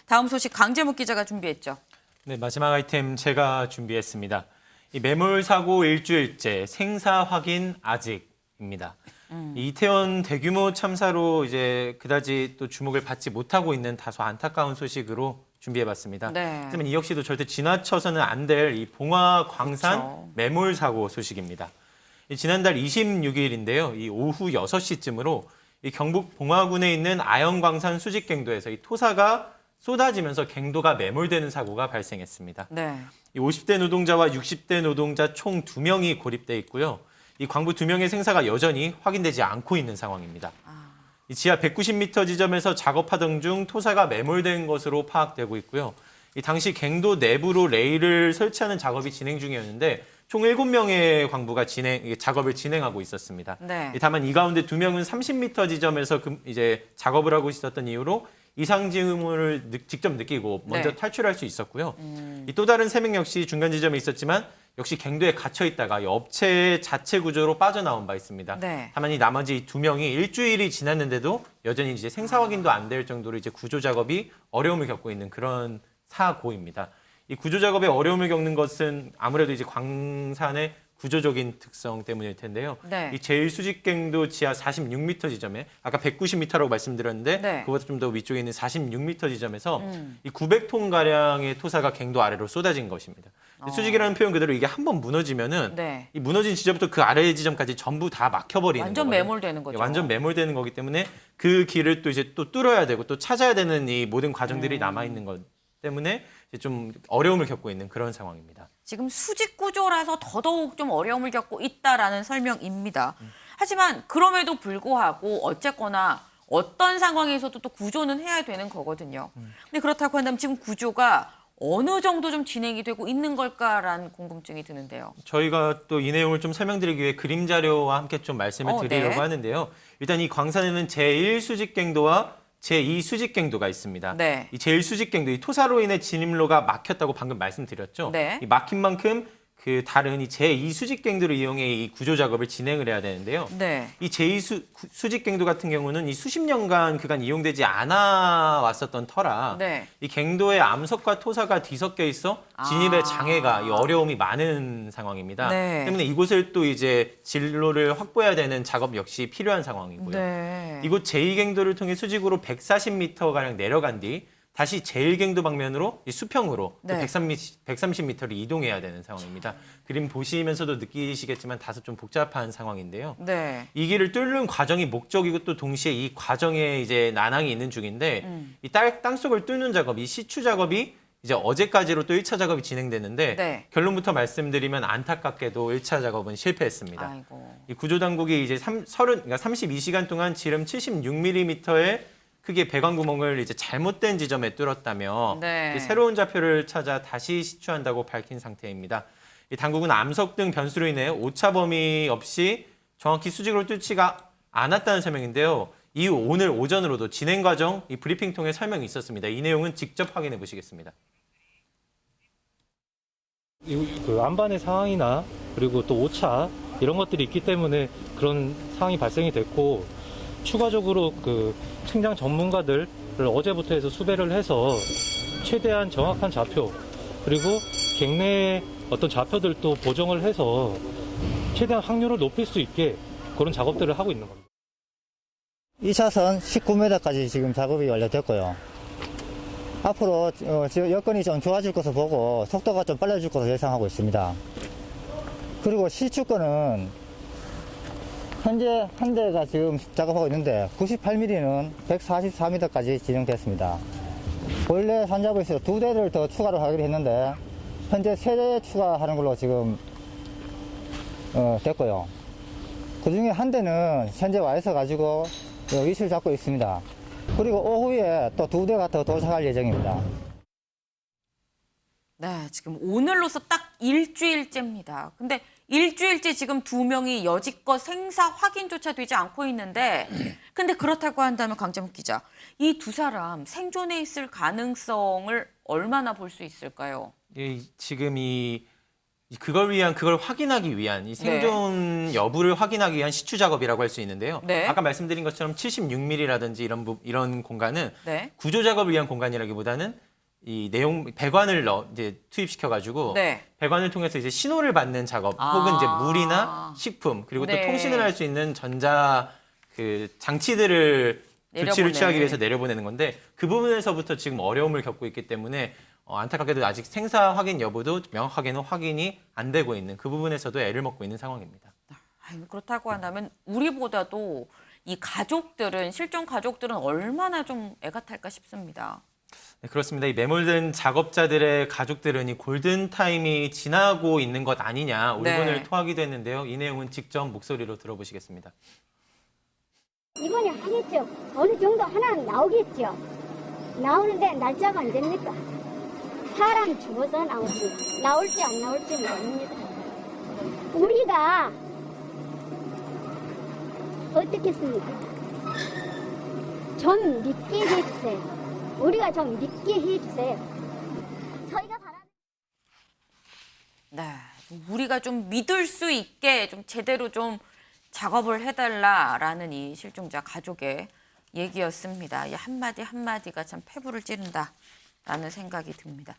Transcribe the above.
다음 소식 강재묵 기자가 준비했죠. 네, 마지막 아이템 제가 준비했습니다. 이 매몰 사고 일주일째 생사 확인 아직입니다. 이 이태원 대규모 참사로 이제 그다지 또 주목을 받지 못하고 있는 다소 안타까운 소식으로 준비해봤습니다. 네. 하지만 이 역시도 절대 지나쳐서는 안 될 이 봉화 광산 그렇죠. 매몰 사고 소식입니다. 이 지난달 26일인데요. 이 오후 6시쯤으로 이 경북 봉화군에 있는 아연광산 수직갱도에서 이 토사가 쏟아지면서 갱도가 매몰되는 사고가 발생했습니다. 네. 이 50대 노동자와 60대 노동자 총 2명이 고립돼 있고요. 이 광부 2명의 생사가 여전히 확인되지 않고 있는 상황입니다. 이 지하 190m 지점에서 작업하던 중 토사가 매몰된 것으로 파악되고 있고요. 이 당시 갱도 내부로 레일을 설치하는 작업이 진행 중이었는데 총 7명의 광부가 작업을 진행하고 있었습니다. 네. 다만 이 가운데 2명은 30m 지점에서 이제 작업을 하고 있었던 이유로 이상 징후를 직접 느끼고 먼저 네. 탈출할 수 있었고요. 또 다른 3명 역시 중간 지점에 있었지만 역시 갱도에 갇혀 있다가 업체 자체 구조로 빠져나온 바 있습니다. 네. 다만 이 나머지 2명이 일주일이 지났는데도 여전히 이제 생사 확인도 안 될 정도로 이제 구조 작업이 어려움을 겪고 있는 그런 사고입니다. 이 구조 작업에 어려움을 겪는 것은 아무래도 이제 광산의 구조적인 특성 때문일 텐데요. 네. 이 제1수직갱도 지하 46m 지점에 아까 190m라고 말씀드렸는데 네. 그보다 좀 더 위쪽에 있는 46m 지점에서 이 900톤 가량의 토사가 갱도 아래로 쏟아진 것입니다. 수직이라는 표현 그대로 이게 한번 무너지면은 네. 이 무너진 지점부터 그 아래 지점까지 전부 다 막혀버리는 완전 거거든요. 매몰되는 거죠. 완전 매몰되는 거기 때문에 그 길을 또 이제 또 뚫어야 되고 또 찾아야 되는 이 모든 과정들이 남아 있는 것 때문에 이제 좀 어려움을 겪고 있는 그런 상황입니다. 지금 수직 구조라서 더더욱 좀 어려움을 겪고 있다라는 설명입니다. 하지만 그럼에도 불구하고 어쨌거나 어떤 상황에서도 또 구조는 해야 되는 거거든요. 근데 그렇다고 한다면 지금 구조가 어느 정도 좀 진행이 되고 있는 걸까라는 궁금증이 드는데요. 저희가 또 이 내용을 좀 설명드리기 위해 그림 자료와 함께 좀 말씀을 드리려고 네. 하는데요. 일단 이 광산에는 제1수직갱도와 제2수직갱도가 있습니다. 네. 이 제1수직갱도, 이 토사로 인해 진입로가 막혔다고 방금 말씀드렸죠. 네. 이 막힌 만큼 그 다른 이 제2수직갱도를 이용해 이 구조 작업을 진행을 해야 되는데요. 네. 이 제2수직갱도 같은 경우는 이 수십 년간 그간 이용되지 않아 왔었던 터라 네. 이 갱도에 암석과 토사가 뒤섞여 있어 진입에 장애가 이 어려움이 많은 상황입니다. 네. 때문에 이곳을 또 이제 진로를 확보해야 되는 작업 역시 필요한 상황이고요. 네. 이곳 제2갱도를 통해 수직으로 140m가량 내려간 뒤 다시 제1갱도 방면으로 이 수평으로 네. 130m를 이동해야 되는 상황입니다. 그림 보시면서도 느끼시겠지만 다소 좀 복잡한 상황인데요. 네. 이 길을 뚫는 과정이 목적이고 또 동시에 이 과정에 이제 난항이 있는 중인데 이 땅속을 뚫는 작업, 이 시추 작업이 이제 어제까지로 또 1차 작업이 진행됐는데 네. 결론부터 말씀드리면 안타깝게도 1차 작업은 실패했습니다. 아이고. 이 구조당국이 이제 32시간 동안 지름 76mm의 크기의 배관 구멍을 이제 잘못된 지점에 뚫었다며 네. 새로운 좌표를 찾아 다시 시추한다고 밝힌 상태입니다. 이 당국은 암석 등 변수로 인해 오차 범위 없이 정확히 수직으로 뚫지가 않았다는 설명인데요. 이후 오늘 오전으로도 진행 과정 이 브리핑 통해 설명이 있었습니다. 이 내용은 직접 확인해 보시겠습니다. 그 안반의 상황이나 그리고 또 오차 이런 것들이 있기 때문에 그런 상황이 발생이 됐고 추가적으로 그 측량 전문가들을 어제부터 해서 수배를 해서 최대한 정확한 좌표 그리고 갱내의 어떤 좌표들도 보정을 해서 최대한 확률을 높일 수 있게 그런 작업들을 하고 있는 겁니다. 2차선 19m까지 지금 작업이 완료됐고요. 앞으로 지금 여건이 좀 좋아질 것을 보고 속도가 좀 빨라질 것으로 예상하고 있습니다. 그리고 시추권은 현재 한 대가 지금 작업하고 있는데 98mm는 144m까지 진행됐습니다. 원래 산자부에서 2대를 더 추가로 하기로 했는데 현재 3대 추가하는 걸로 지금 됐고요. 그 중에 한 대는 현재 와 있어 가지고 위치를 잡고 있습니다. 그리고 오후에 또 2대가 더 도착할 예정입니다. 네, 지금 오늘로서 딱 일주일째입니다. 근데 일주일째 지금 2명이 여지껏 생사 확인조차 되지 않고 있는데 근데 그렇다고 한다면 강재묵 기자, 이 두 사람 생존해 있을 가능성을 얼마나 볼 수 있을까요? 지금 이 그걸 확인하기 위한 이 생존 여부를 확인하기 위한 시추 작업이라고 할 수 있는데요. 네. 아까 말씀드린 것처럼 76mm라든지 이런 공간은 네. 구조 작업을 위한 공간이라기보다는 이 배관을 이제 투입시켜 가지고 네. 배관을 통해서 이제 신호를 받는 작업 아. 혹은 이제 물이나 식품 그리고 또 네. 통신을 할 수 있는 전자 장치들을 조치를 내려보내. 취하기 위해서 내려보내는 건데 그 부분에서부터 지금 어려움을 겪고 있기 때문에 안타깝게도 아직 생사 확인 여부도 명확하게는 확인이 안 되고 있는 그 부분에서도 애를 먹고 있는 상황입니다. 그렇다고 한다면 우리보다도 이 가족들은 실종 가족들은 얼마나 좀 애가 탈까 싶습니다. 네, 그렇습니다. 이 매몰된 작업자들의 가족들은 이 골든 타임이 지나고 있는 것 아니냐 울분을 네. 토하기도 했는데요. 이 내용은 직접 목소리로 들어보시겠습니다. 이번에 하겠죠. 어느 정도 하나는 나오겠죠. 나오는데 날짜가 언제입니까? 사람 죽어서 나옵니다. 나올지 안 나올지 모릅니다. 우리가 어떻겠습니까? 좀 믿게 해주세요. 우리가 좀 믿게 해주세요. 저희가 바라는 네, 우리가 좀 믿을 수 있게 좀 제대로 좀 작업을 해달라라는 이 실종자 가족의 얘기였습니다. 이 한마디 한마디가 참 폐부를 찌른다라는 생각이 듭니다.